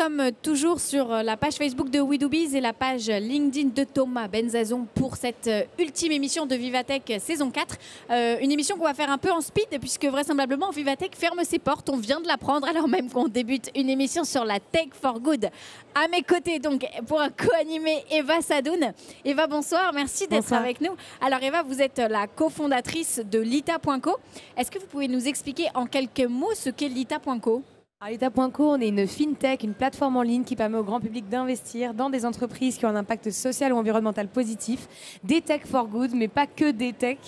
sommes toujours sur la page Facebook de WeDoBiz et la page LinkedIn de Thomas Benzazon pour cette ultime émission de Vivatech saison 4. Une émission qu'on va faire un peu en speed puisque vraisemblablement Vivatech ferme ses portes. On vient de l'apprendre alors même qu'on débute une émission sur la Tech for Good. À mes côtés donc pour co-animer Eva Sadoun. Eva, bonsoir, merci d'être avec nous. Alors Eva, vous êtes la cofondatrice de Lita.co. Est-ce que vous pouvez nous expliquer en quelques mots ce qu'est Lita.co ? Lita.co, on est une fintech, une plateforme en ligne qui permet au grand public d'investir dans des entreprises qui ont un impact social ou environnemental positif, des tech for good, mais pas que des tech.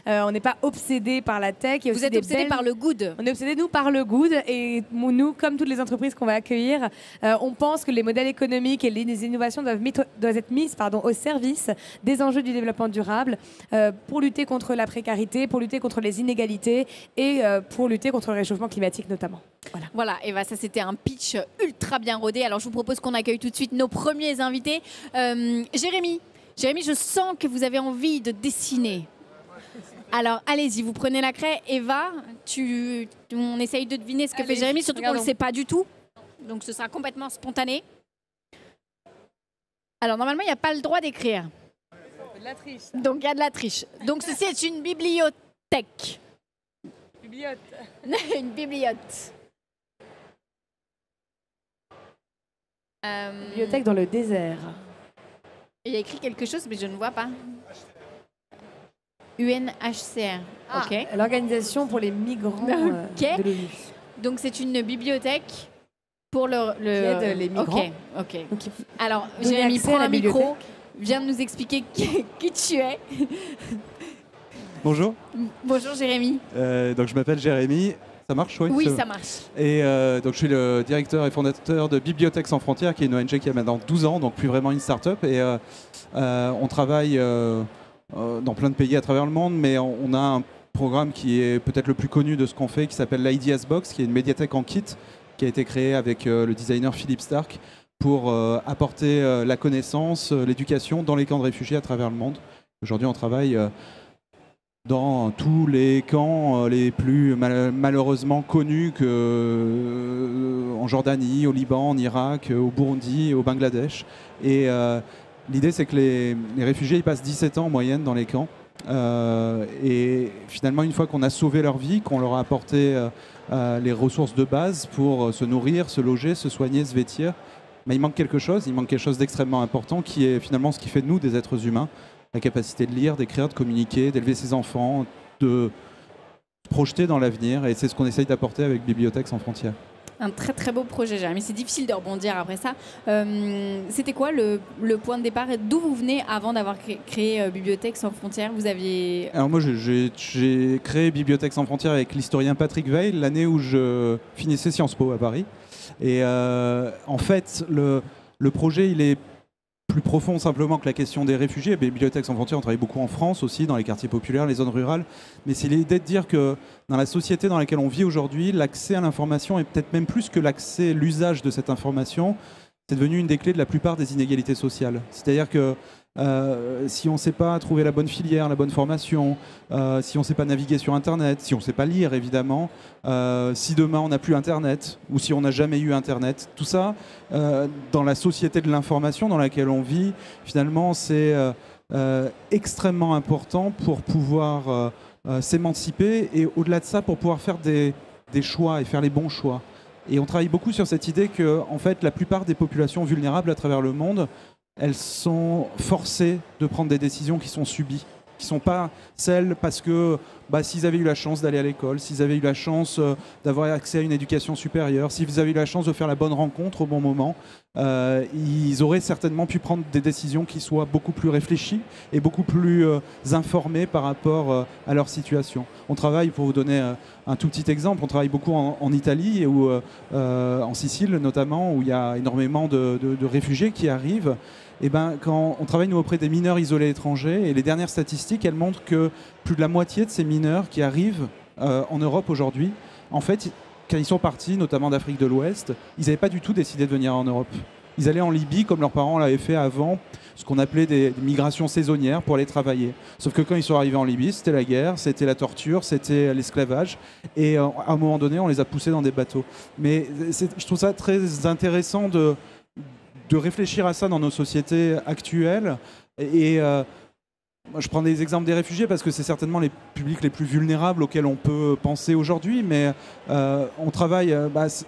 On n'est pas obsédé par la tech. Vous êtes obsédé par le good. On est obsédé, nous, par le good. Et nous, comme toutes les entreprises qu'on va accueillir, on pense que les modèles économiques et les innovations doivent être mises au service des enjeux du développement durable pour lutter contre la précarité, pour lutter contre les inégalités et pour lutter contre le réchauffement climatique notamment. Voilà, Eva, ça c'était un pitch ultra bien rodé. Alors je vous propose qu'on accueille tout de suite nos premiers invités. Jérémy, je sens que vous avez envie de dessiner. Alors allez-y, vous prenez la craie. Eva, on essaye de deviner ce que fait Jérémy, surtout qu'on ne le sait pas du tout. Donc ce sera complètement spontané. Alors normalement, il n'y a pas le droit d'écrire. De la triche. Donc il y a de la triche. Donc ceci est une bibliothèque. Une bibliothèque. Bibliothèque dans le désert. Il y a écrit quelque chose, mais je ne vois pas. UNHCR. Ok. L'organisation pour les migrants de l'ONU. Donc c'est une bibliothèque pour qui aide les migrants. Ok. Alors Jérémy, prends un micro, viens de nous expliquer qui tu es. Bonjour. Bonjour Jérémy. Donc je m'appelle Jérémy. Ça marche, oui. Oui, ça marche. Et donc je suis le directeur et fondateur de Bibliothèques sans frontières, qui est une ONG qui a maintenant 12 ans, donc plus vraiment une start-up. Et on travaille dans plein de pays à travers le monde, mais on a un programme qui est peut-être le plus connu de ce qu'on fait, qui s'appelle l'IDS Box, qui est une médiathèque en kit, qui a été créée avec le designer Philippe Stark pour apporter la connaissance, l'éducation dans les camps de réfugiés à travers le monde. Aujourd'hui, on travaille dans tous les camps les plus malheureusement connus en Jordanie, au Liban, en Irak, au Burundi, au Bangladesh. Et l'idée, c'est que les réfugiés ils passent 17 ans en moyenne dans les camps. Et finalement, une fois qu'on a sauvé leur vie, qu'on leur a apporté les ressources de base pour se nourrir, se loger, se soigner, se vêtir, mais il manque quelque chose d'extrêmement important qui est finalement ce qui fait de nous des êtres humains. La capacité de lire, d'écrire, de communiquer, d'élever ses enfants, de se projeter dans l'avenir. Et c'est ce qu'on essaye d'apporter avec Bibliothèques sans frontières. Un très très beau projet, Jérémy. C'est difficile de rebondir après ça. C'était quoi le point de départ? D'où vous venez avant d'avoir créé Bibliothèques sans frontières? Vous aviez... Alors moi, j'ai créé Bibliothèques sans frontières avec l'historien Patrick Veil l'année où je finissais Sciences Po à Paris. Et en fait, le projet, il est plus profond simplement que la question des réfugiés. Bibliothèques sans frontières, on travaille beaucoup en France aussi, dans les quartiers populaires, les zones rurales. Mais c'est l'idée de dire que dans la société dans laquelle on vit aujourd'hui, l'accès à l'information, et peut-être même plus que l'accès, l'usage de cette information, c'est devenu une des clés de la plupart des inégalités sociales. C'est-à-dire que si on ne sait pas trouver la bonne filière, la bonne formation, si on ne sait pas naviguer sur Internet, si on ne sait pas lire évidemment, si demain on n'a plus Internet ou si on n'a jamais eu Internet, tout ça, dans la société de l'information dans laquelle on vit, finalement c'est extrêmement important pour pouvoir s'émanciper et au-delà de ça pour pouvoir faire des choix et faire les bons choix. Et on travaille beaucoup sur cette idée que en fait, la plupart des populations vulnérables à travers le monde, elles sont forcées de prendre des décisions qui sont subies, qui ne sont pas celles parce que s'ils avaient eu la chance d'aller à l'école, s'ils avaient eu la chance d'avoir accès à une éducation supérieure, s'ils avaient eu la chance de faire la bonne rencontre au bon moment, ils auraient certainement pu prendre des décisions qui soient beaucoup plus réfléchies et beaucoup plus informées par rapport à leur situation. On travaille, pour vous donner un tout petit exemple, on travaille beaucoup en Italie, ou en Sicile notamment, où il y a énormément de réfugiés qui arrivent. Et quand on travaille nous auprès des mineurs isolés étrangers, et les dernières statistiques, elles montrent que plus de la moitié de ces mineurs qui arrivent en Europe aujourd'hui, en fait, quand ils sont partis, notamment d'Afrique de l'Ouest, ils n'avaient pas du tout décidé de venir en Europe. ils allaient en Libye comme leurs parents l'avaient fait avant, ce qu'on appelait des migrations saisonnières pour aller travailler. Sauf que quand ils sont arrivés en Libye, c'était la guerre, c'était la torture, c'était l'esclavage. Et à un moment donné, on les a poussés dans des bateaux. Mais je trouve ça très intéressant de réfléchir à ça dans nos sociétés actuelles. Et moi, je prends des exemples des réfugiés parce que c'est certainement les publics les plus vulnérables auxquels on peut penser aujourd'hui. Mais on travaille,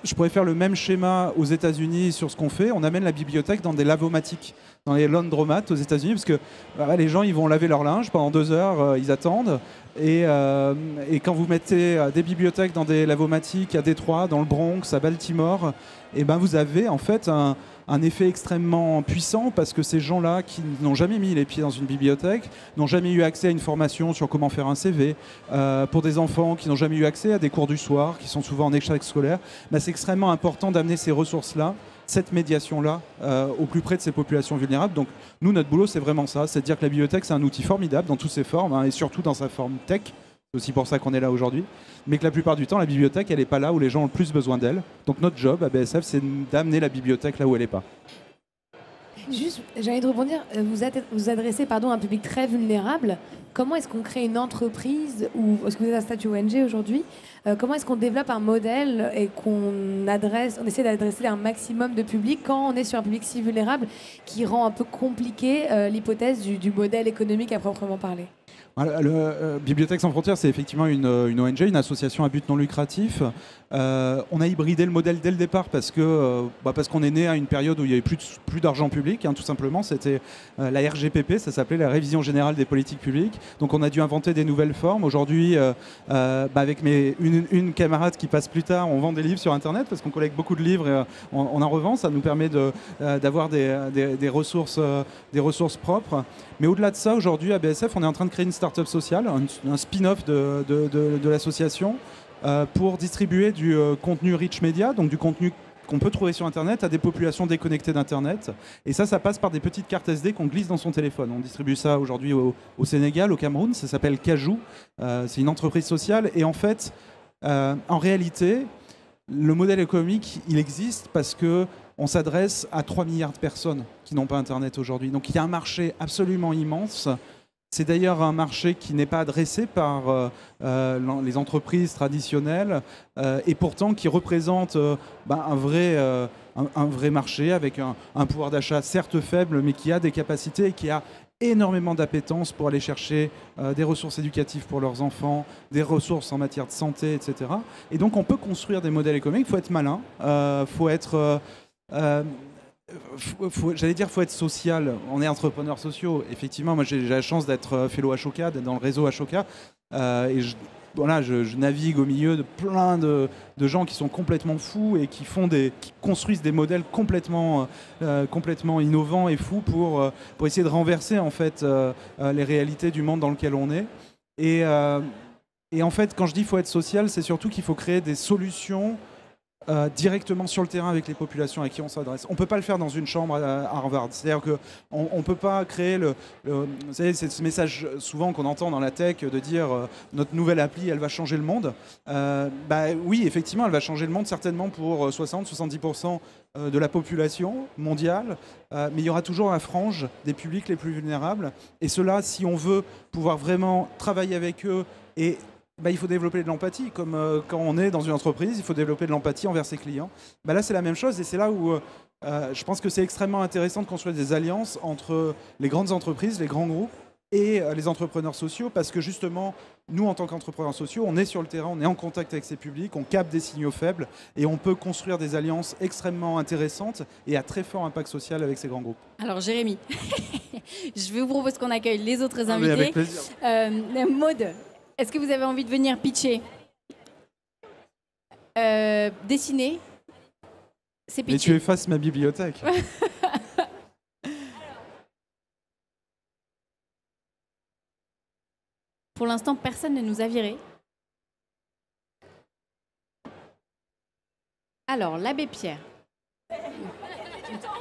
je pourrais faire le même schéma aux États-Unis sur ce qu'on fait. On amène la bibliothèque dans des lavomatiques, dans les laundromats aux États-Unis, parce que les gens ils vont laver leur linge pendant 2 heures, ils attendent. Et quand vous mettez des bibliothèques dans des lavomatiques à Détroit, dans le Bronx, à Baltimore, et vous avez en fait un effet extrêmement puissant parce que ces gens-là qui n'ont jamais mis les pieds dans une bibliothèque, n'ont jamais eu accès à une formation sur comment faire un CV, pour des enfants qui n'ont jamais eu accès à des cours du soir, qui sont souvent en échec scolaire, c'est extrêmement important d'amener ces ressources-là, cette médiation-là, au plus près de ces populations vulnérables. Donc nous, notre boulot, c'est vraiment ça, c'est de dire que la bibliothèque, c'est un outil formidable dans toutes ses formes, et surtout dans sa forme tech. C'est aussi pour ça qu'on est là aujourd'hui. Mais que la plupart du temps, la bibliothèque, elle n'est pas là où les gens ont le plus besoin d'elle. Donc notre job à BSF, c'est d'amener la bibliothèque là où elle n'est pas. Juste, j'ai envie de rebondir. Vous adressez à un public très vulnérable. Comment est-ce qu'on crée une entreprise ou est-ce que vous êtes un statut ONG aujourd'hui? Comment est-ce qu'on développe un modèle et qu'on essaie d'adresser un maximum de public quand on est sur un public si vulnérable qui rend un peu compliqué l'hypothèse du modèle économique à proprement parler? Bibliothèques sans frontières, c'est effectivement une ONG, une association à but non lucratif. On a hybridé le modèle dès le départ parce qu'on est né à une période où il n'y avait plus d'argent public, tout simplement. C'était la RGPP, ça s'appelait la Révision Générale des Politiques Publiques. Donc on a dû inventer des nouvelles formes. Aujourd'hui, avec une camarade qui passe plus tard, on vend des livres sur Internet parce qu'on collecte beaucoup de livres et on en revend. Ça nous permet d'avoir des ressources propres. Mais au-delà de ça, aujourd'hui, à BSF, on est en train de créer une start-up sociale, un spin-off de l'association pour distribuer du contenu rich media, donc du contenu qu'on peut trouver sur Internet à des populations déconnectées d'Internet. Et ça passe par des petites cartes SD qu'on glisse dans son téléphone. On distribue ça aujourd'hui au Sénégal, au Cameroun. Ça s'appelle Cajou. C'est une entreprise sociale. Et en fait, en réalité, le modèle économique, il existe parce que on s'adresse à 3 milliards de personnes qui n'ont pas Internet aujourd'hui. Donc il y a un marché absolument immense. C'est d'ailleurs un marché qui n'est pas adressé par les entreprises traditionnelles et pourtant qui représente un vrai marché avec un pouvoir d'achat certes faible mais qui a des capacités et qui a énormément d'appétence pour aller chercher des ressources éducatives pour leurs enfants, des ressources en matière de santé, etc. Et donc on peut construire des modèles économiques, il faut être malin, faut être... faut être social. On est entrepreneurs sociaux. Effectivement, moi j'ai la chance d'être fellow Ashoka, d'être dans le réseau Ashoka. Et je navigue au milieu de plein de gens qui sont complètement fous et qui construisent des modèles complètement innovants et fous pour essayer de renverser en fait les réalités du monde dans lequel on est. Et en fait, quand je dis qu'il faut être social, c'est surtout qu'il faut créer des solutions directement sur le terrain avec les populations à qui on s'adresse. On ne peut pas le faire dans une chambre à Harvard. C'est-à-dire qu'on ne peut pas créer vous savez, c'est ce message souvent qu'on entend dans la tech de dire notre nouvelle appli, elle va changer le monde. Oui, effectivement, elle va changer le monde certainement pour 60-70% de la population mondiale, mais il y aura toujours la frange des publics les plus vulnérables. Et cela, si on veut pouvoir vraiment travailler avec eux et il faut développer de l'empathie, comme quand on est dans une entreprise, il faut développer de l'empathie envers ses clients. Là, c'est la même chose et c'est là où je pense que c'est extrêmement intéressant de construire des alliances entre les grandes entreprises, les grands groupes et les entrepreneurs sociaux parce que justement, nous, en tant qu'entrepreneurs sociaux, on est sur le terrain, on est en contact avec ces publics, on capte des signaux faibles et on peut construire des alliances extrêmement intéressantes et à très fort impact social avec ces grands groupes. Alors, Jérémy, je vous propose qu'on accueille les autres invités. Avec plaisir. Maud, est-ce que vous avez envie de venir pitcher? Dessiner, c'est pitcher. Mais tu effaces ma bibliothèque. Pour l'instant, personne ne nous a virés. Alors, l'abbé Pierre.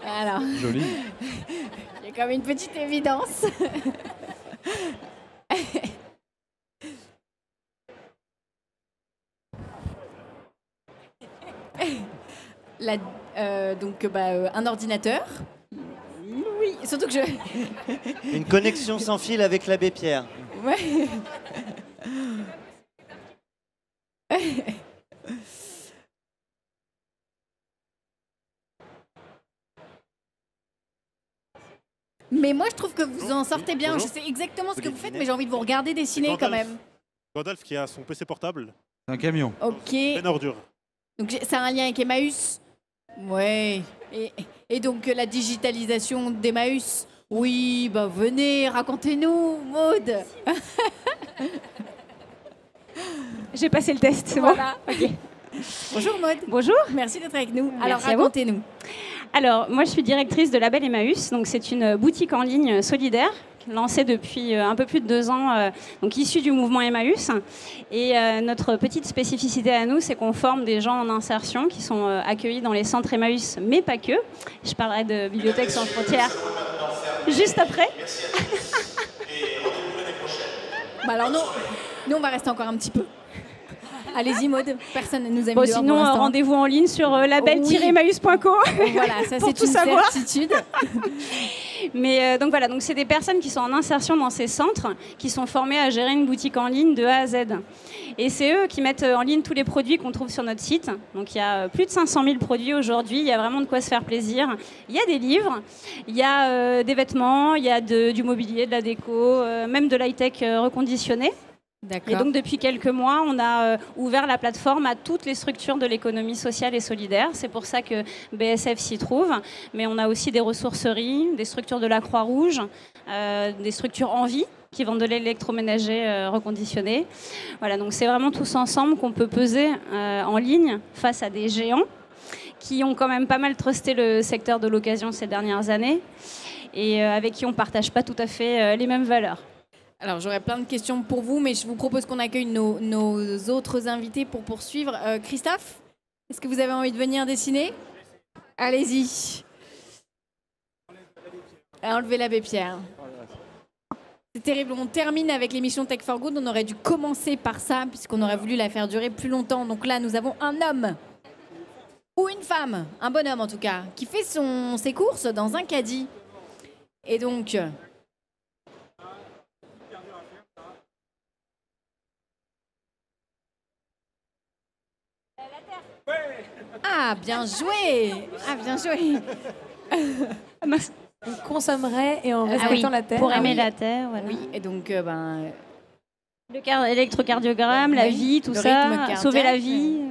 Alors, Joli. il y a comme une petite évidence. Un ordinateur. Oui, surtout que je... Une connexion sans fil avec l'abbé Pierre. Ouais. Mais moi, je trouve que vous en sortez bien. Bonjour. Je sais exactement ce que vous faites, dessiner. mais j'ai envie de vous regarder dessiner quand même. Gandalf qui a son PC portable, C'est un camion. Ok. pleine ordure. Donc ça a un lien avec Emmaüs. Ouais. Et donc la digitalisation d'Emmaüs. Oui, bah venez, racontez-nous, Maud. J'ai passé le test, c'est bon. Voilà. Ok. Bonjour Maud. Bonjour. Merci d'être avec nous. Alors Merci à vous. racontez-nous. Alors, moi, je suis directrice de Label Emmaüs. Donc, c'est une boutique en ligne solidaire lancée depuis un peu plus de 2 ans, donc issue du mouvement Emmaüs. Et notre petite spécificité à nous, c'est qu'on forme des gens en insertion qui sont accueillis dans les centres Emmaüs, mais pas que. Je parlerai de Bibliothèques sans frontières juste après. Bah alors nous on va rester encore un petit peu. Allez-y Maud, personne ne nous a mis Bon, dehors sinon, pour l'instant. rendez-vous en ligne sur label-emmaüs.co. Voilà, ça pour c'est tout une savoir. certitude. Mais donc voilà, donc c'est des personnes qui sont en insertion dans ces centres, qui sont formées à gérer une boutique en ligne de A à Z. Et c'est eux qui mettent en ligne tous les produits qu'on trouve sur notre site. Donc il y a plus de 500 000 produits aujourd'hui, il y a vraiment de quoi se faire plaisir. Il y a des livres, il y a des vêtements, il y a du mobilier, de la déco, même de l'high-tech reconditionné. D'accord. Et donc depuis quelques mois, on a ouvert la plateforme à toutes les structures de l'économie sociale et solidaire. C'est pour ça que BSF s'y trouve. Mais on a aussi des ressourceries, des structures de la Croix-Rouge, des structures Envie qui vendent de l'électroménager reconditionné. Voilà, donc c'est vraiment tous ensemble qu'on peut peser en ligne face à des géants qui ont quand même pas mal trusté le secteur de l'occasion ces dernières années et avec qui on ne partage pas tout à fait les mêmes valeurs. Alors j'aurais plein de questions pour vous, mais je vous propose qu'on accueille nos autres invités pour poursuivre. Christophe, est-ce que vous avez envie de venir dessiner? Allez-y. Enlevez l'abbé Pierre. C'est terrible, on termine avec l'émission Tech for Good. On aurait dû commencer par ça, puisqu'on aurait voulu la faire durer plus longtemps. Donc là, nous avons un homme, ou une femme, un bonhomme en tout cas, qui fait ses courses dans un caddie. Et donc... Ah, bien joué! Ah, bien joué! On consommerait et en respectant la terre. Pour aimer la terre, voilà. Oui, et donc, L'électrocardiogramme, la Oui, vie, tout le ça, rythme cardiaque, sauver la vie.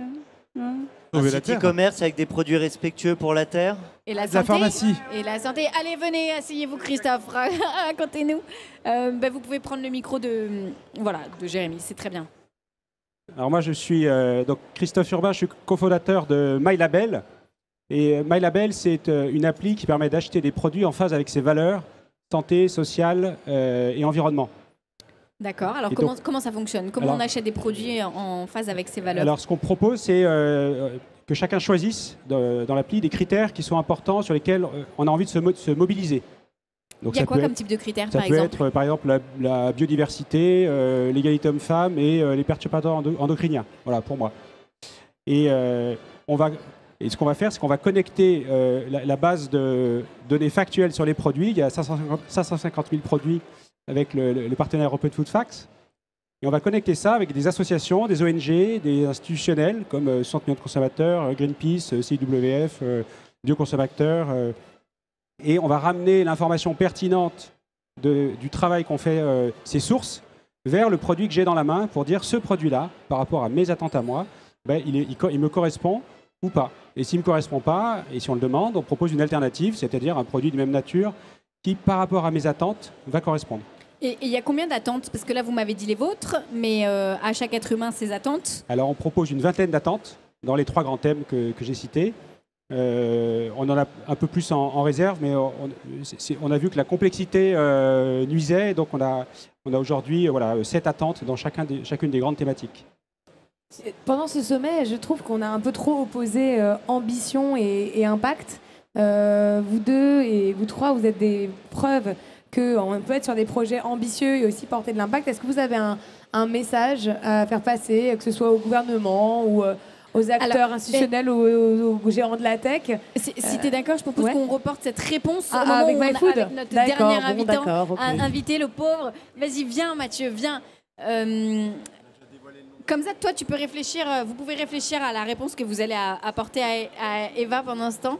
Un Sauver la site terre. e-commerce avec des produits respectueux pour la terre. et la De la santé. pharmacie. Et la santé. Allez, venez, asseyez-vous, Christophe. Racontez-nous. Vous pouvez prendre le micro de Jérémy, c'est très bien. Alors moi je suis donc Christophe Urbain, je suis cofondateur de MyLabel. Et MyLabel, c'est une appli qui permet d'acheter des produits en phase avec ses valeurs, santé, sociale et environnement. D'accord. Alors, Et comment ça fonctionne? Comment on achète des produits en phase avec ses valeurs? Alors ce qu'on propose, c'est que chacun choisisse dans l'appli des critères qui sont importants sur lesquels on a envie de se mobiliser. Donc, Il y a ça quoi peut comme être- type de critères, Ça par peut exemple? être par exemple la biodiversité, l'égalité homme-femme et les perturbateurs endocriniens. Voilà pour moi. Et ce qu'on va faire, c'est qu'on va connecter la base de données factuelles sur les produits. Il y a 550 000 produits avec le partenaire Open Food Facts. Et on va connecter ça avec des associations, des ONG, des institutionnels comme Centre millions de consommateurs, Greenpeace, CIWF, Bioconsommateurs. Et on va ramener l'information pertinente du travail qu'ont fait ces sources vers le produit que j'ai dans la main pour dire ce produit-là, par rapport à mes attentes à moi, il me correspond ou pas. Et s'il ne me correspond pas, et si on le demande, on propose une alternative, c'est-à-dire un produit de même nature qui, par rapport à mes attentes, va correspondre. Et il y a combien d'attentes? Parce que là, vous m'avez dit les vôtres, mais à chaque être humain, ses attentes. Alors on propose une vingtaine d'attentes dans les 3 grands thèmes que j'ai cités. On en a un peu plus en réserve, mais on a vu que la complexité nuisait, donc on a aujourd'hui 7 attentes dans chacune des grandes thématiques. Pendant ce sommet, je trouve qu'on a un peu trop opposé ambition et impact. Vous deux et vous trois, vous êtes des preuves qu'on peut être sur des projets ambitieux et aussi porter de l'impact. Est-ce que vous avez un message à faire passer, que ce soit au gouvernement ou aux acteurs institutionnels ou aux géants de la tech. Si tu es d'accord, je propose ouais. qu'on reporte cette réponse au moment avec où on a, MyFood. avec notre D'accord, dernier bon, invité, le pauvre. Vas-y, viens Mathieu, viens. Comme ça, toi, tu peux réfléchir, vous pouvez réfléchir à la réponse que vous allez apporter à Eva pendant ce temps.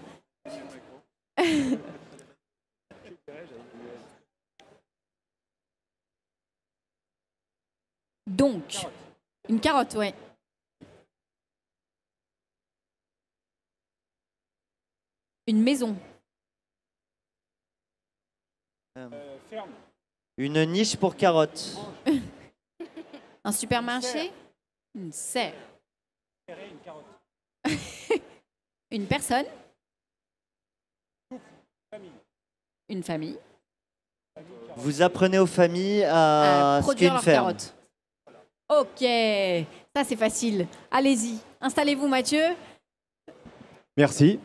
Donc, une carotte, ouais. Une maison. Ferme. Une niche pour carottes. Un supermarché. Une serre. Une carotte. Une personne. Famille. Une famille. Vous apprenez aux familles à ce qu'est produire une leurs ferme. carottes. Ok, ça c'est facile. Allez-y, installez-vous Mathieu. Merci.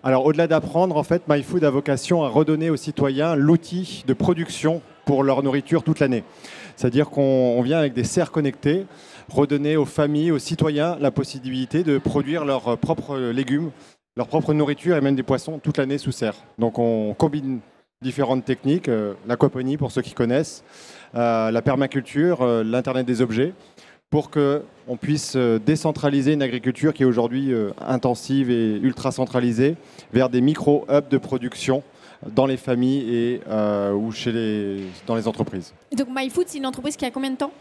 Alors, au-delà d'apprendre, en fait, MyFood a vocation à redonner aux citoyens l'outil de production pour leur nourriture toute l'année. C'est-à-dire qu'on vient avec des serres connectées, redonner aux familles, aux citoyens la possibilité de produire leurs propres légumes, leur propre nourriture et même des poissons toute l'année sous serre. Donc, on combine différentes techniques, l'aquaponie pour ceux qui connaissent, la permaculture, l'Internet des objets, pour qu'on puisse décentraliser une agriculture qui est aujourd'hui intensive et ultra centralisée vers des micro-hubs de production dans les familles et ou dans les entreprises. Donc MyFood, c'est une entreprise qui a combien de temps?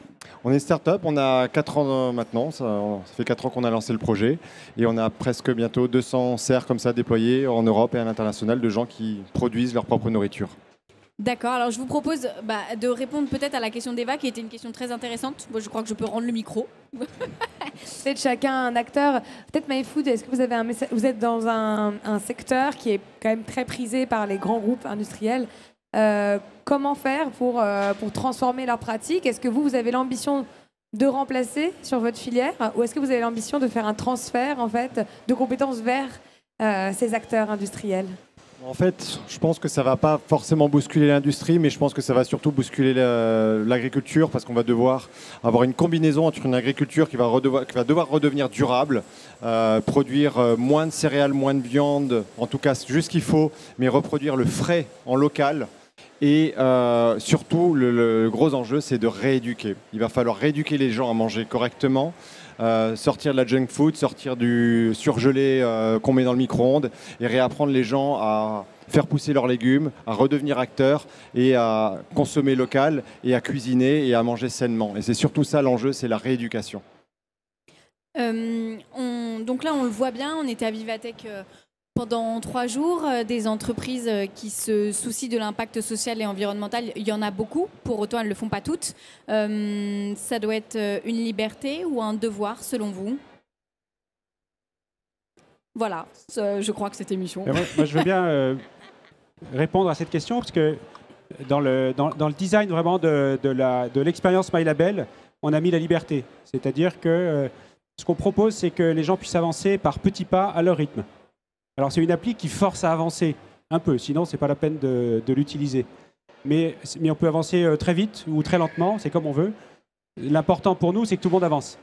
On est une start-up, on a 4 ans maintenant, ça fait 4 ans qu'on a lancé le projet et on a presque bientôt 200 serres comme ça déployées en Europe et à l'international de gens qui produisent leur propre nourriture. D'accord, alors je vous propose de répondre peut-être à la question d'Eva qui était une question très intéressante. Moi je crois que je peux rendre le micro. Peut-être chacun un acteur. Peut-être MyFood, est-ce que vous avez un message? Vous êtes dans un secteur qui est quand même très prisé par les grands groupes industriels. Comment faire pour transformer leurs pratiques? Est-ce que vous avez l'ambition de remplacer sur votre filière ou est-ce que vous avez l'ambition de faire un transfert en fait, de compétences vers ces acteurs industriels? En fait, je pense que ça ne va pas forcément bousculer l'industrie, mais je pense que ça va surtout bousculer l'agriculture parce qu'on va devoir avoir une combinaison entre une agriculture qui va devoir redevenir durable, produire moins de céréales, moins de viande, en tout cas juste ce qu'il faut, mais reproduire le frais en local. Et surtout, le gros enjeu, c'est de rééduquer. Il va falloir rééduquer les gens à manger correctement, sortir de la junk food, sortir du surgelé qu'on met dans le micro-ondes et réapprendre les gens à faire pousser leurs légumes, à redevenir acteurs et à consommer local et à cuisiner et à manger sainement. Et c'est surtout ça l'enjeu, c'est la rééducation. Donc là, on le voit bien, on était à Vivatech pendant 3 jours. Des entreprises qui se soucient de l'impact social et environnemental, il y en a beaucoup. Pour autant, elles ne le font pas toutes. Ça doit être une liberté ou un devoir, selon vous? Voilà, je crois que cette émission. Moi, je veux bien répondre à cette question, parce que dans le design vraiment de l'expérience MyLabel, on a mis la liberté. C'est-à-dire que ce qu'on propose, c'est que les gens puissent avancer par petits pas à leur rythme. Alors c'est une appli qui force à avancer un peu, sinon c'est pas la peine de l'utiliser. Mais on peut avancer très vite ou très lentement, c'est comme on veut. L'important pour nous, c'est que tout le monde avance.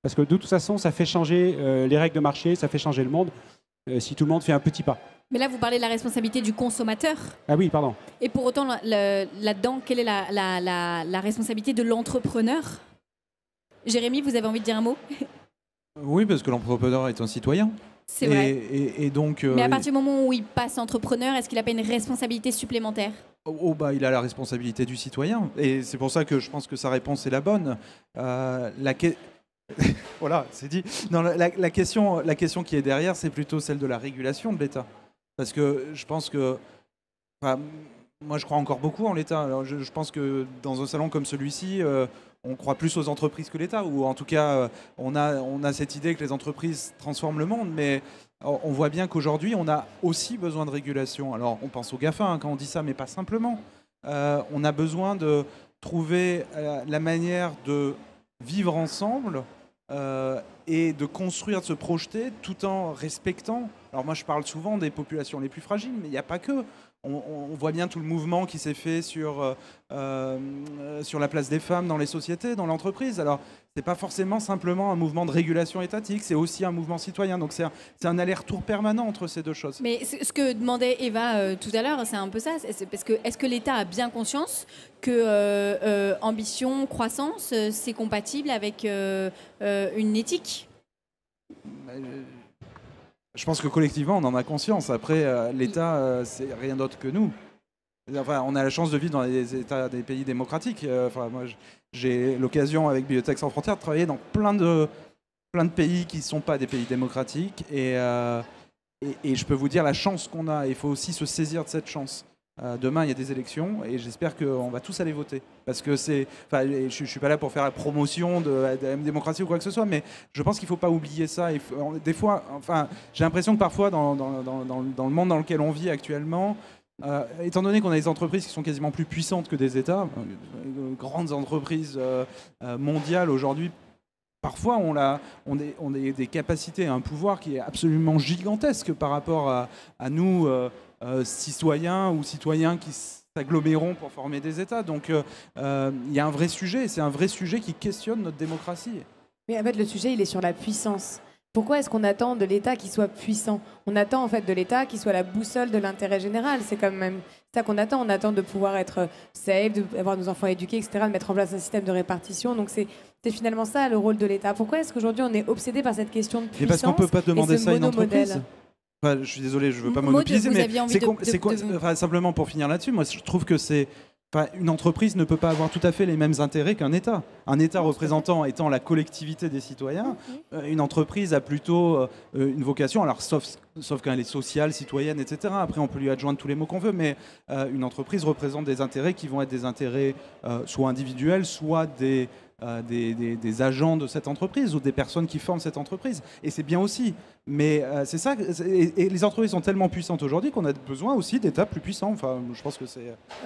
Parce que de toute façon, ça fait changer les règles de marché, ça fait changer le monde, si tout le monde fait un petit pas. Mais là, vous parlez de la responsabilité du consommateur. Ah oui, pardon. Et pour autant, là-dedans, quelle est la responsabilité de l'entrepreneur? Jérémy, vous avez envie de dire un mot? Oui, parce que l'entrepreneur est un citoyen. C'est vrai. Et donc, mais à partir du moment où il passe entrepreneur, est-ce qu'il n'a pas une responsabilité supplémentaire? Il a la responsabilité du citoyen. Et c'est pour ça que je pense que sa réponse est la bonne. Voilà, c'est dit. Non, la question qui est derrière, c'est plutôt celle de la régulation de l'État. Parce que je pense que... moi, je crois encore beaucoup en l'État. Alors, je pense que dans un salon comme celui-ci... on croit plus aux entreprises que l'État, ou en tout cas, on a cette idée que les entreprises transforment le monde, mais on voit bien qu'aujourd'hui, on a aussi besoin de régulation. Alors, on pense aux GAFA quand on dit ça, mais pas simplement. On a besoin de trouver la manière de vivre ensemble et de construire, de se projeter, tout en respectant. Alors moi, je parle souvent des populations les plus fragiles, mais il n'y a pas que. on voit bien tout le mouvement qui s'est fait sur la place des femmes dans les sociétés, dans l'entreprise. Alors, ce n'est pas forcément simplement un mouvement de régulation étatique, c'est aussi un mouvement citoyen. Donc, c'est un aller-retour permanent entre ces deux choses. Mais ce que demandait Eva tout à l'heure, c'est un peu ça. Parce que est-ce que l'État a bien conscience que ambition, croissance, c'est compatible avec une éthique ? Je pense que collectivement, on en a conscience. Après, l'État, c'est rien d'autre que nous. Enfin, on a la chance de vivre dans les États des pays démocratiques. Moi, j'ai l'occasion, avec Bibliothèques sans frontières, de travailler dans plein de pays qui ne sont pas des pays démocratiques. Et je peux vous dire la chance qu'on a. Il faut aussi se saisir de cette chance. Demain, il y a des élections et j'espère qu'on va tous aller voter. Parce que je ne suis pas là pour faire la promotion de la démocratie ou quoi que ce soit, mais je pense qu'il ne faut pas oublier ça. Des fois, j'ai l'impression que parfois, dans le monde dans lequel on vit actuellement, étant donné qu'on a des entreprises qui sont quasiment plus puissantes que des États, grandes entreprises mondiales aujourd'hui, parfois on a des capacités, un pouvoir qui est absolument gigantesque par rapport à nous, citoyens ou citoyens qui s'agglomérons pour former des États. Donc il y a un vrai sujet, c'est un vrai sujet qui questionne notre démocratie. Mais en fait, le sujet, il est sur la puissance. Pourquoi est-ce qu'on attend de l'État qu'il soit puissant ? On attend en fait de l'État qu'il soit la boussole de l'intérêt général. C'est quand même ça qu'on attend. On attend de pouvoir être safe, d'avoir nos enfants éduqués, etc., de mettre en place un système de répartition. Donc c'est finalement ça le rôle de l'État. Pourquoi est-ce qu'aujourd'hui on est obsédé par cette question de puissance ? Et parce qu'on ne peut pas demander ça à une entreprise. Enfin, je suis désolé, je ne veux pas monopoliser, mais simplement pour finir là-dessus, moi je trouve que une entreprise ne peut pas avoir tout à fait les mêmes intérêts qu'un État. Un État représentant étant la collectivité des citoyens, une entreprise a plutôt une vocation, alors sauf quand elle est sociale, citoyenne, etc. Après, on peut lui adjoindre tous les mots qu'on veut, mais une entreprise représente des intérêts qui vont être des intérêts soit individuels, soit des agents de cette entreprise ou des personnes qui forment cette entreprise. Et c'est bien aussi. Mais c'est ça. Et les entreprises sont tellement puissantes aujourd'hui qu'on a besoin aussi d'États plus puissants. Enfin, je pense que c'est.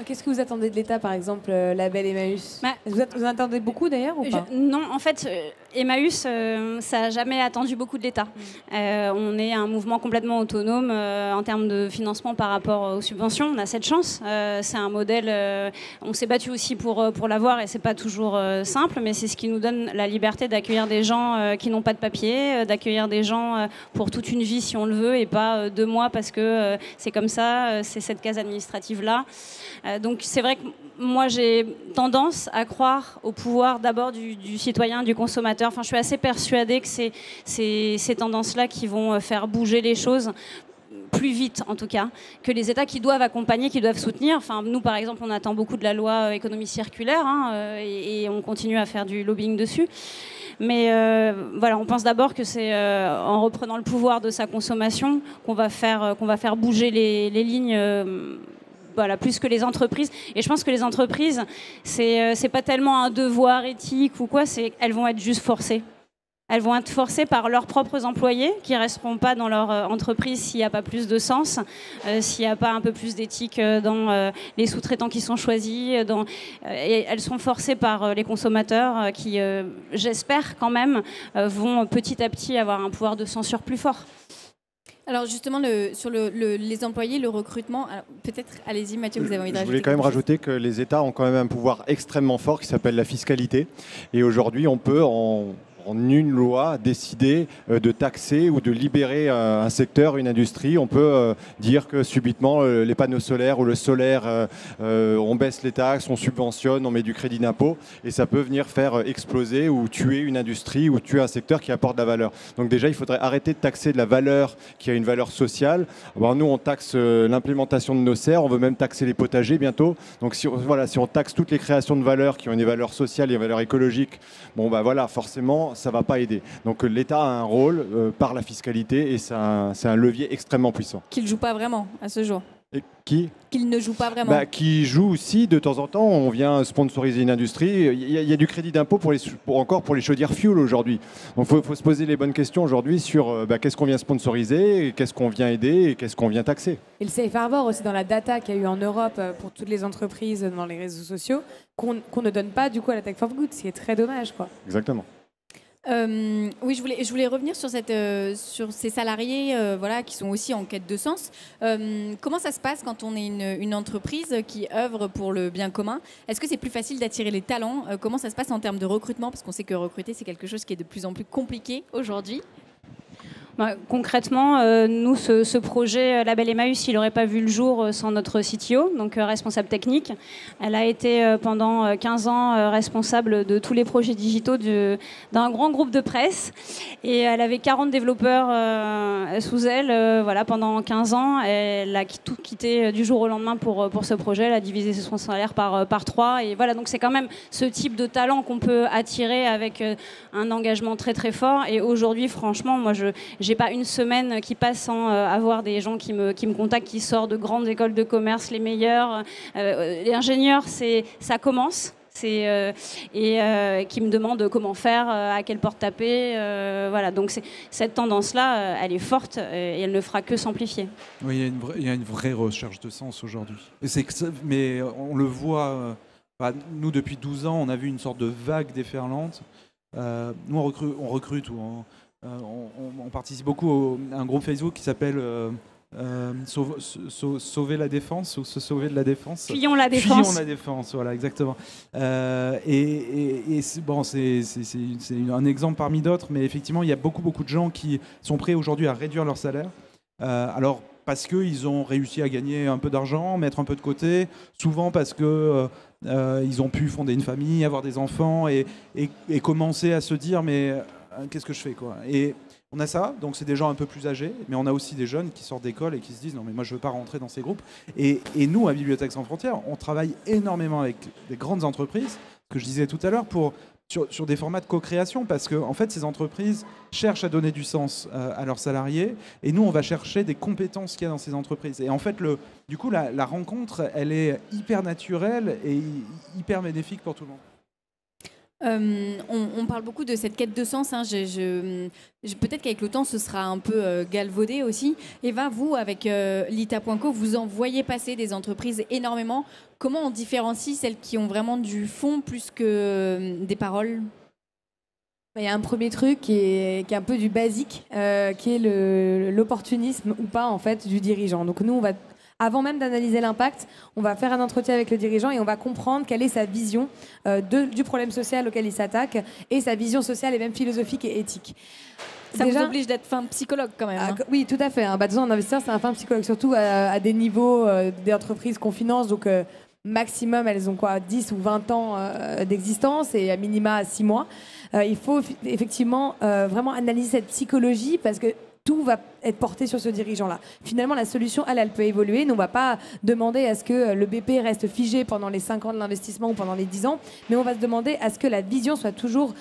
Qu'est-ce que vous attendez de l'État, par exemple, label Emmaüs ? Vous attendez beaucoup d'ailleurs ou pas ? Non, en fait, Emmaüs, ça n'a jamais attendu beaucoup de l'État. On est un mouvement complètement autonome en termes de financement par rapport aux subventions. On a cette chance. C'est un modèle. On s'est battu aussi pour l'avoir et c'est pas toujours simple, mais c'est ce qui nous donne la liberté d'accueillir des gens qui n'ont pas de papier, d'accueillir des gens pour toute une vie si on le veut et pas 2 mois parce que c'est comme ça, c'est cette case administrative-là. Donc c'est vrai que moi j'ai tendance à croire au pouvoir d'abord du citoyen, du consommateur. Enfin, je suis assez persuadée que c'est ces tendances-là qui vont faire bouger les choses plus vite en tout cas, que les États qui doivent accompagner, qui doivent soutenir. Enfin, nous par exemple on attend beaucoup de la loi économie circulaire et on continue à faire du lobbying dessus. Mais voilà, on pense d'abord que c'est en reprenant le pouvoir de sa consommation qu'on va faire bouger les lignes voilà, plus que les entreprises. Et je pense que les entreprises, c'est pas tellement un devoir éthique ou quoi, elles vont être juste forcées. Elles vont être forcées par leurs propres employés qui ne resteront pas dans leur entreprise s'il n'y a pas plus de sens, s'il n'y a pas un peu plus d'éthique dans les sous-traitants qui sont choisis. Et elles sont forcées par les consommateurs qui, j'espère quand même, vont petit à petit avoir un pouvoir de censure plus fort. Alors justement, sur les employés, le recrutement, peut-être, allez-y Mathieu, vous avez envie de rajouter. Je voulais quand même rajouter que les États ont quand même un pouvoir extrêmement fort qui s'appelle la fiscalité. Et aujourd'hui, on peut en une loi décider de taxer ou de libérer un secteur, une industrie. On peut dire que subitement les panneaux solaires ou le solaire, on baisse les taxes, on subventionne, on met du crédit d'impôt et ça peut venir faire exploser ou tuer une industrie ou tuer un secteur qui apporte de la valeur. Donc déjà, il faudrait arrêter de taxer de la valeur qui a une valeur sociale. Alors nous, on taxe l'implémentation de nos serres, on veut même taxer les potagers bientôt. Donc si on taxe toutes les créations de valeur qui ont des valeurs sociales et des valeurs écologiques, bon bah voilà, forcément, ça ne va pas aider. Donc l'État a un rôle par la fiscalité et c'est un levier extrêmement puissant. Qu'il ne joue pas vraiment à ce jour. Et qui ? Qu'il ne joue pas vraiment. Qui joue aussi de temps en temps. On vient sponsoriser une industrie. Il y a du crédit d'impôt pour les chaudières fuel aujourd'hui. Donc il faut se poser les bonnes questions aujourd'hui sur qu'est-ce qu'on vient sponsoriser, qu'est-ce qu'on vient aider et qu'est-ce qu'on vient taxer. Et le Safe Harbor aussi dans la data qu'il y a eu en Europe pour toutes les entreprises dans les réseaux sociaux qu'on ne donne pas du coup à la Tech for Good, ce qui est très dommage, quoi. Exactement. Oui, je voulais revenir sur, sur ces salariés voilà, qui sont aussi en quête de sens. Comment ça se passe quand on est une entreprise qui œuvre pour le bien commun? Est-ce que c'est plus facile d'attirer les talents? Comment ça se passe en termes de recrutement? Parce qu'on sait que recruter, c'est quelque chose qui est de plus en plus compliqué aujourd'hui. Concrètement, nous, ce projet Label Emmaüs, il n'aurait pas vu le jour sans notre CTO, donc responsable technique. Elle a été pendant 15 ans responsable de tous les projets digitaux d'un grand groupe de presse. Et elle avait 40 développeurs sous elle voilà, pendant 15 ans. Elle a tout quitté du jour au lendemain pour ce projet. Elle a divisé son salaire par 3. Et voilà, donc c'est quand même ce type de talent qu'on peut attirer avec un engagement très très fort. Et aujourd'hui, franchement, moi, j'ai pas une semaine qui passe sans avoir des gens qui me contactent, qui sortent de grandes écoles de commerce, les meilleurs. Les ingénieurs, ça commence. Et qui me demandent comment faire, à quelle porte taper. Voilà. Donc cette tendance-là, elle est forte et elle ne fera que s'amplifier. Oui, il y a une vraie recherche de sens aujourd'hui. Mais on le voit, nous depuis 12 ans, on a vu une sorte de vague déferlante. Nous, on recrute ou on participe beaucoup à un groupe Facebook qui s'appelle Sauver la défense ou se sauver de la défense. Fuyons la défense. Fuyons la défense, voilà, exactement. Et c'est un exemple parmi d'autres, mais effectivement, il y a beaucoup de gens qui sont prêts aujourd'hui à réduire leur salaire. Alors, parce qu'ils ont réussi à gagner un peu d'argent, mettre un peu de côté, souvent parce que ils ont pu fonder une famille, avoir des enfants et commencer à se dire mais qu'est-ce que je fais quoi. Et on a ça, donc c'est des gens un peu plus âgés, mais on a aussi des jeunes qui sortent d'école et qui se disent non mais moi je veux pas rentrer dans ces groupes. Et nous à Bibliothèques sans frontières, on travaille énormément avec des grandes entreprises, ce que je disais tout à l'heure, sur des formats de co-création, parce que en fait ces entreprises cherchent à donner du sens à leurs salariés, et nous on va chercher des compétences qu'il y a dans ces entreprises. Et en fait du coup la rencontre elle est hyper naturelle et hyper bénéfique pour tout le monde. On parle beaucoup de cette quête de sens. Hein. Peut-être qu'avec le temps, ce sera un peu galvaudé aussi. Eva, vous, avec Lita.co, vous en voyez passer des entreprises énormément. Comment on différencie celles qui ont vraiment du fond plus que des paroles? Il y a un premier truc qui est un peu du basique, qui est l'opportunisme ou pas en fait du dirigeant. Donc nous, avant même d'analyser l'impact, on va faire un entretien avec le dirigeant et on va comprendre quelle est sa vision du problème social auquel il s'attaque et sa vision sociale et même philosophique et éthique. Ça vous oblige d'être fin psychologue quand même. Oui, tout à fait. Hein. Disons, un investisseur, c'est un fin psychologue, surtout à des niveaux des entreprises qu'on finance. Donc, maximum, elles ont 10 ou 20 ans d'existence et à minima 6 mois. Il faut effectivement vraiment analyser cette psychologie parce que tout va être porté sur ce dirigeant-là. Finalement, la solution, elle peut évoluer. Nous, on ne va pas demander à ce que le BP reste figé pendant les 5 ans de l'investissement ou pendant les 10 ans, mais on va se demander à ce que la vision soit toujours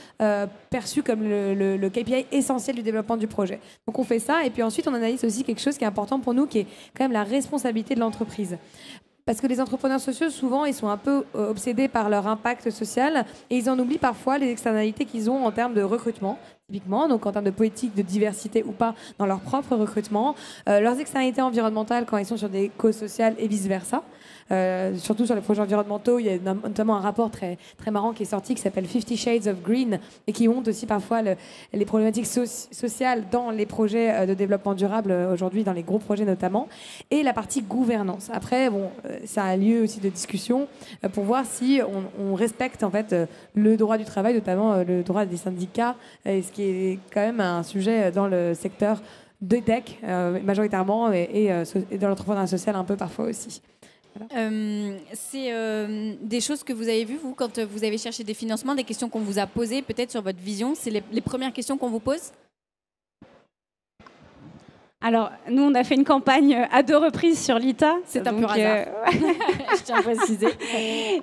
perçue comme le KPI essentiel du développement du projet. Donc, on fait ça. Et puis ensuite, on analyse aussi quelque chose qui est important pour nous, qui est quand même la responsabilité de l'entreprise. Parce que les entrepreneurs sociaux, souvent, ils sont un peu obsédés par leur impact social et ils en oublient parfois les externalités qu'ils ont en termes de recrutement, typiquement, donc en termes de politique, de diversité ou pas dans leur propre recrutement, leurs externalités environnementales quand ils sont sur des causes sociales et vice-versa. Surtout sur les projets environnementaux, il y a notamment un rapport très, très marrant qui est sorti qui s'appelle 50 Shades of Green et qui montre aussi parfois les problématiques sociales dans les projets de développement durable aujourd'hui, dans les gros projets notamment, et la partie gouvernance. Après, ça a lieu aussi de discussion pour voir si on respecte en fait le droit du travail, notamment le droit des syndicats, et ce qui est quand même un sujet dans le secteur de tech majoritairement et dans l'entrepreneuriat social un peu parfois aussi. C'est des choses que vous avez vues, vous, quand vous avez cherché des financements, des questions qu'on vous a posées peut-être sur votre vision. C'est les premières questions qu'on vous pose? Alors, nous, on a fait une campagne à 2 reprises sur Lita. C'est un pur hasard. Je tiens à préciser.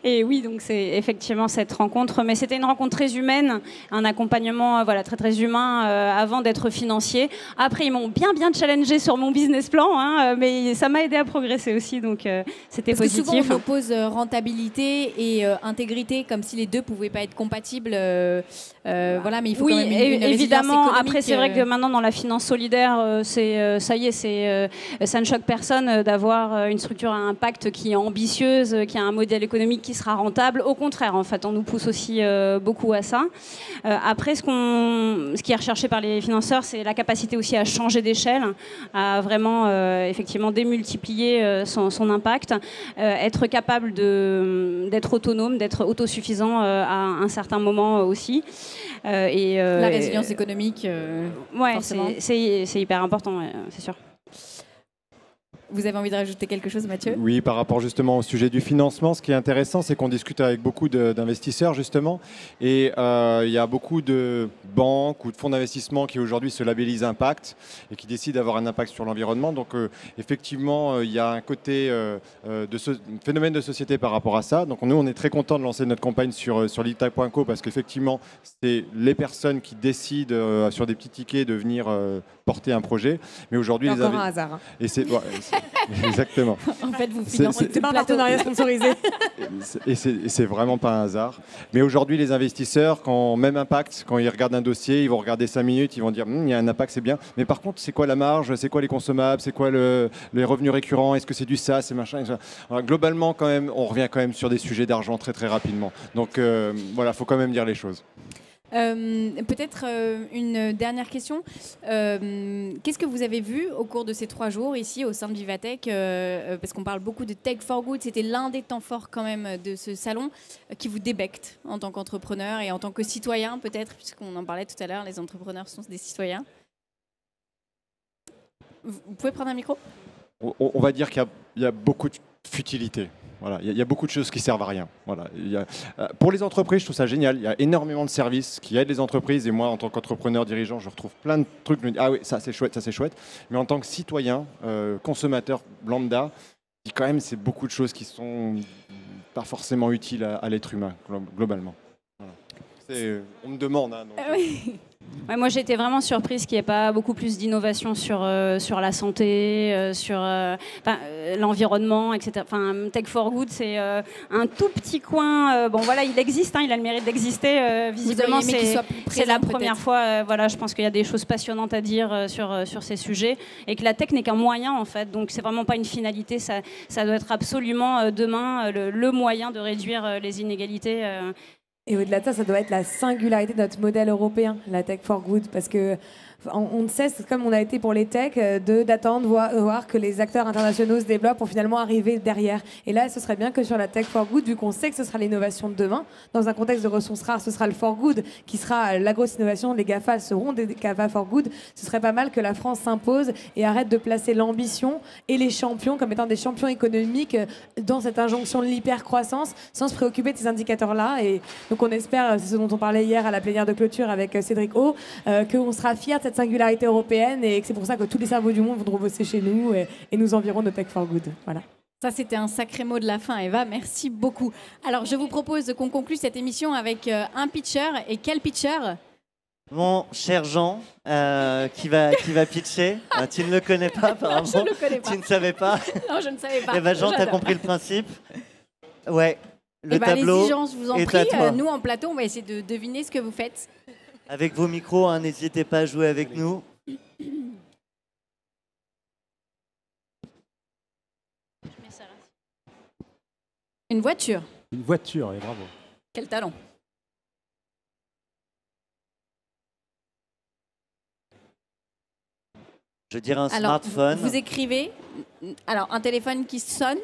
Et oui, donc c'est effectivement cette rencontre. Mais c'était une rencontre très humaine, un accompagnement très, très humain avant d'être financier. Après, ils m'ont bien challengé sur mon business plan, mais ça m'a aidé à progresser aussi, donc c'était positif. Parce que souvent, on oppose rentabilité et intégrité, comme si les deux ne pouvaient pas être compatibles. Mais il faut quand même une évidemment. résilience économique. Après, c'est vrai que maintenant, dans la finance solidaire, c'est ça y est, ça ne choque personne d'avoir une structure à impact qui est ambitieuse, qui a un modèle économique qui sera rentable. Au contraire, en fait, on nous pousse aussi beaucoup à ça. Après, ce qui est recherché par les financeurs, c'est la capacité aussi à changer d'échelle, à vraiment effectivement démultiplier son impact, être capable d'être autonome, d'être autosuffisant à un certain moment aussi. La résilience économique, ouais, forcément. c'est hyper important, c'est sûr. Vous avez envie de rajouter quelque chose, Mathieu? Oui, par rapport justement au sujet du financement, ce qui est intéressant, c'est qu'on discute avec beaucoup d'investisseurs justement, et il y a beaucoup de banques ou de fonds d'investissement qui aujourd'hui se labellisent impact et qui décident d'avoir un impact sur l'environnement. Donc effectivement, il y a un côté phénomène de société par rapport à ça. Donc nous, on est très content de lancer notre campagne sur liptime.co parce qu'effectivement, c'est les personnes qui décident sur des petits tickets de venir porter un projet. Mais aujourd'hui, C'est encore un hasard. Et exactement. En fait, vous financez C'est pas un partenariat sponsorisé. Et c'est vraiment pas un hasard. Mais aujourd'hui, les investisseurs, même impact, quand ils regardent un dossier, ils vont regarder 5 minutes, ils vont dire il y a un impact, c'est bien. Mais par contre, c'est quoi la marge? C'est quoi les consommables? C'est quoi les revenus récurrents? Est-ce que c'est du SaaS, c'est machin? Alors, globalement, quand même, on revient quand même sur des sujets d'argent très très rapidement. Donc voilà, faut quand même dire les choses. Peut-être une dernière question. Qu'est-ce que vous avez vu au cours de ces 3 jours ici au sein de Vivatech, parce qu'on parle beaucoup de Tech for Good, c'était l'un des temps forts quand même de ce salon, qui vous débecte en tant qu'entrepreneur et en tant que citoyen peut-être, puisqu'on en parlait tout à l'heure, les entrepreneurs sont des citoyens. Vous pouvez prendre un micro? On va dire qu'il y a beaucoup de futilité. Voilà, il y a beaucoup de choses qui servent à rien. Voilà, pour les entreprises, je trouve ça génial. Il y a énormément de services qui aident les entreprises. Et moi, en tant qu'entrepreneur dirigeant, je retrouve plein de trucs. Je me dis, ah oui, ça c'est chouette, ça c'est chouette. Mais en tant que citoyen, consommateur lambda, je dis quand même, c'est beaucoup de choses qui sont pas forcément utiles à l'être humain, globalement. Voilà. On me demande. Hein, donc, Oui. Ouais, moi, j'ai été vraiment surprise qu'il n'y ait pas beaucoup plus d'innovation sur la santé, sur l'environnement, etc. Enfin, Tech for Good, c'est un tout petit coin. Bon, voilà, il existe, il a le mérite d'exister. Visiblement, c'est la première fois. Voilà, je pense qu'il y a des choses passionnantes à dire sur ces sujets et que la tech n'est qu'un moyen, en fait. Donc, c'est vraiment pas une finalité. Ça doit être absolument demain le moyen de réduire les inégalités. Et au-delà de ça, ça doit être la singularité de notre modèle européen, la Tech for Good, parce que on ne cesse, comme on a été pour les techs, d'attendre, voir que les acteurs internationaux se développent pour finalement arriver derrière. Et là, ce serait bien que sur la Tech for Good, vu qu'on sait que ce sera l'innovation de demain, dans un contexte de ressources rares, ce sera le for good qui sera la grosse innovation. Les GAFA seront des GAFA for good. Ce serait pas mal que la France s'impose et arrête de placer l'ambition et les champions comme étant des champions économiques dans cette injonction de l'hypercroissance, sans se préoccuper de ces indicateurs-là. Et donc on espère, c'est ce dont on parlait hier à la plénière de clôture avec Cédric O, qu'on sera fiers de cette singularité européenne et que c'est pour ça que tous les cerveaux du monde vont bosser chez nous et nous environs de Tech for Good. Voilà. Ça, c'était un sacré mot de la fin, Eva. Merci beaucoup. Alors, je vous propose qu'on conclue cette émission avec un pitcher. Et quel pitcher? Mon cher Jean, qui va pitcher. Tu ne le connais pas, apparemment. Je ne le connais pas. Tu ne savais pas? Non, je ne savais pas. Eh ben, Jean, tu as compris le principe? Ouais. Le tableau allez-y, Jean, je vous en est prie. à toi. Nous, en plateau, on va essayer de deviner ce que vous faites. Avec vos micros, n'hésitez pas à jouer avec nous. Une voiture. Une voiture, et bravo. Quel talent. Je dirais un Alors, smartphone. vous écrivez. Alors, un téléphone qui sonne.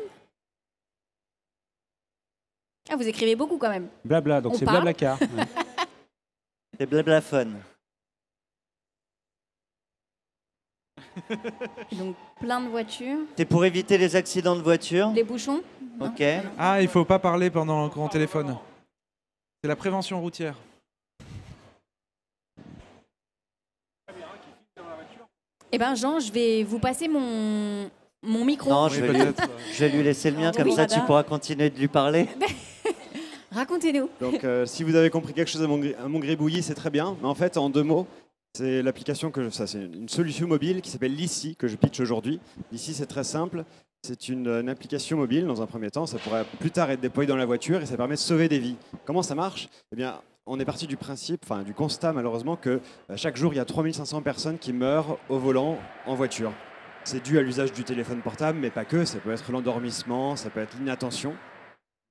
Ah, vous écrivez beaucoup quand même. Blabla, donc On c'est parle. Blablacar. Ouais. C'est Blablaphone. Donc, plein de voitures. C'est pour éviter les accidents de voiture. Les bouchons. Ok. Ah, il faut pas parler pendant qu'on téléphone. C'est la prévention routière. Eh bien, Jean, je vais vous passer mon micro. Non, Oui, je vais lui laisser le mien, comme Oui. ça tu pourras continuer de lui parler. Racontez-nous. Donc, si vous avez compris quelque chose à mon gribouillis, c'est très bien. Mais en fait, en 2 mots, c'est l'application c'est une solution mobile qui s'appelle Lissi que je pitch aujourd'hui. Lissi, c'est très simple. C'est une application mobile dans un premier temps. Ça pourrait plus tard être déployé dans la voiture et ça permet de sauver des vies. Comment ça marche? Eh bien, on est parti du principe, enfin du constat malheureusement que chaque jour il y a 3500 personnes qui meurent au volant en voiture. C'est dû à l'usage du téléphone portable, mais pas que, ça peut être l'endormissement, ça peut être l'inattention.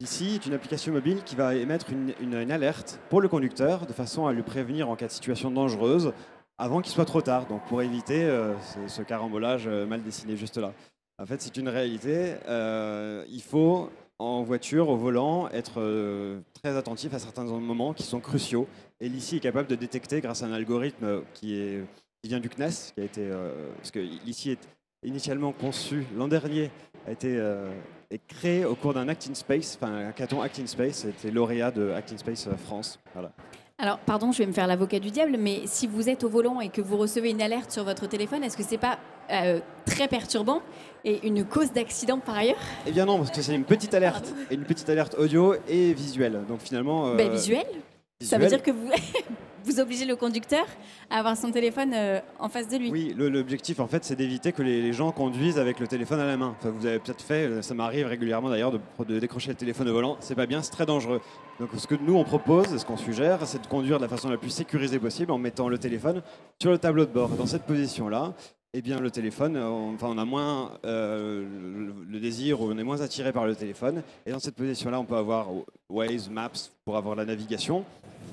Ici est une application mobile qui va émettre une alerte pour le conducteur de façon à lui prévenir en cas de situation dangereuse avant qu'il soit trop tard, donc pour éviter ce carambolage mal dessiné juste là. En fait, c'est une réalité, il faut en voiture, au volant, être très attentif à certains moments qui sont cruciaux. Et l'ICI est capable de détecter grâce à un algorithme qui vient du CNES, qui a été, parce que l'ICI est initialement conçu l'an dernier, a été est créé au cours d'un Act in Space, enfin un hackathon Act in Space, c'était lauréat de Act in Space France. Voilà. Alors, pardon, je vais me faire l'avocat du diable, mais si vous êtes au volant et que vous recevez une alerte sur votre téléphone, est-ce que c'est pas très perturbant et une cause d'accident par ailleurs? Eh bien non, parce que c'est une petite alerte, et une petite alerte audio et visuelle. Donc finalement. Visuel. Ça veut dire que vous obligez le conducteur à avoir son téléphone en face de lui. Oui, l'objectif en fait, c'est d'éviter que les gens conduisent avec le téléphone à la main. Enfin, vous avez peut-être fait, ça m'arrive régulièrement d'ailleurs de décrocher le téléphone au volant. C'est pas bien, c'est très dangereux. Donc ce que nous on propose, et ce qu'on suggère, c'est de conduire de la façon la plus sécurisée possible en mettant le téléphone sur le tableau de bord. Dans cette position-là, eh bien le téléphone, on a moins le désir, ou on est moins attiré par le téléphone. Et dans cette position-là, on peut avoir Waze, Maps pour avoir la navigation.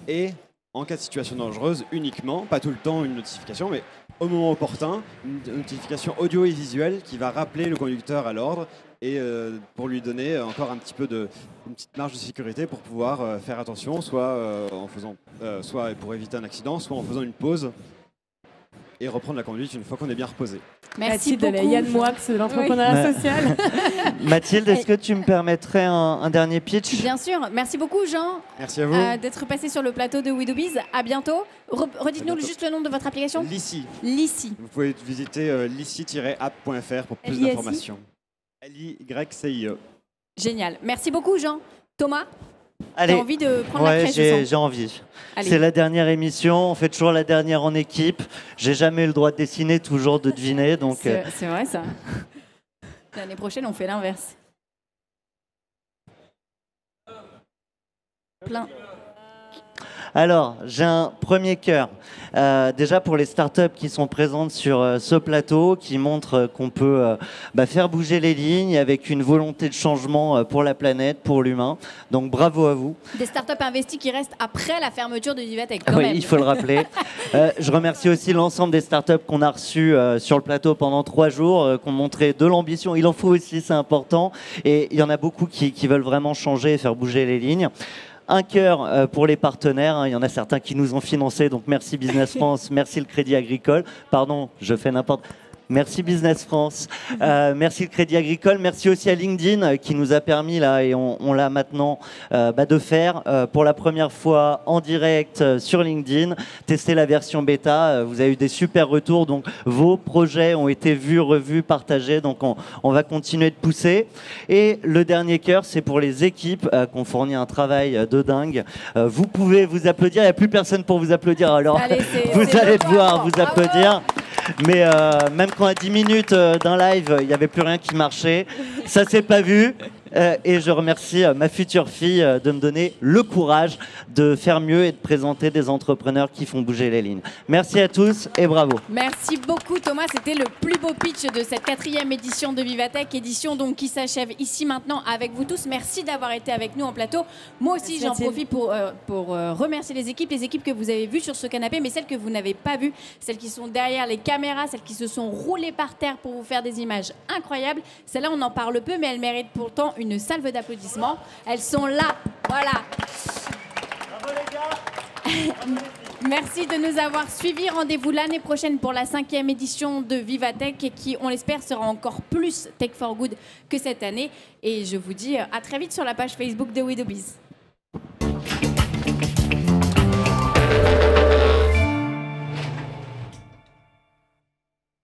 Et en cas de situation dangereuse, uniquement, pas tout le temps une notification, mais au moment opportun, une notification audio et visuelle qui va rappeler le conducteur à l'ordre et pour lui donner encore un petit peu une petite marge de sécurité pour pouvoir faire attention, soit soit pour éviter un accident, soit en faisant une pause et reprendre la conduite une fois qu'on est bien reposé. Merci beaucoup. Yann Moix, l'entrepreneuriat social. Mathilde, est-ce que tu me permettrais un dernier pitch? Bien sûr. Merci beaucoup, Jean. Merci à vous. D'être passé sur le plateau de We Do Biz. À bientôt. Redites-nous juste le nom de votre application. L'ICI. L'ICI. Vous pouvez visiter lici-app.fr pour plus d'informations. L-I-Y-C-I-E. Génial. Merci beaucoup, Jean. Thomas, Allez. t'as envie de prendre la crèche? J'ai envie. C'est la dernière émission, on fait toujours la dernière en équipe. J'ai jamais eu le droit de dessiner, toujours de deviner. Donc c'est vrai ça. L'année prochaine, on fait l'inverse. Plein. Alors, j'ai un premier cœur. Déjà pour les startups qui sont présentes sur ce plateau, qui montrent qu'on peut faire bouger les lignes avec une volonté de changement pour la planète, pour l'humain. Donc bravo à vous. Des startups investies qui restent après la fermeture de Vivatech. Oui, il faut le rappeler. Je remercie aussi l'ensemble des startups qu'on a reçues sur le plateau pendant 3 jours, qui ont montré de l'ambition. Il en faut aussi, c'est important. Et il y en a beaucoup qui veulent vraiment changer et faire bouger les lignes. Un cœur pour les partenaires, hein. Il y en a certains qui nous ont financés, donc merci Business France, merci le Crédit Agricole. Pardon, je fais n'importe... Merci Business France, merci le Crédit Agricole, merci aussi à LinkedIn qui nous a permis, là, et on l'a maintenant, de faire pour la première fois en direct sur LinkedIn, tester la version bêta. Vous avez eu des super retours, donc vos projets ont été vus, revus, partagés, donc on va continuer de pousser. Et le dernier cœur, c'est pour les équipes qui ont fourni un travail de dingue. Vous pouvez vous applaudir, il n'y a plus personne pour vous applaudir, alors allez, vous allez pouvoir vous applaudir. Mais même quand à 10 minutes d'un live, il n'y avait plus rien qui marchait, ça s'est pas vu. Et je remercie ma future fille de me donner le courage de faire mieux et de présenter des entrepreneurs qui font bouger les lignes. Merci à tous et bravo. Merci beaucoup Thomas, c'était le plus beau pitch de cette 4e édition de Vivatech, édition donc qui s'achève ici maintenant avec vous tous. Merci d'avoir été avec nous en plateau. Moi aussi j'en profite pour remercier les équipes que vous avez vues sur ce canapé, mais celles que vous n'avez pas vues, celles qui sont derrière les caméras, celles qui se sont roulées par terre pour vous faire des images incroyables. Celles-là on en parle peu, mais elles méritent pourtant une salve d'applaudissements. Elles sont là, voilà. Bravo les gars. Merci de nous avoir suivis. Rendez-vous l'année prochaine pour la 5e édition de Vivatech qui, on l'espère, sera encore plus Tech for Good que cette année. Et je vous dis à très vite sur la page Facebook de We Do Biz.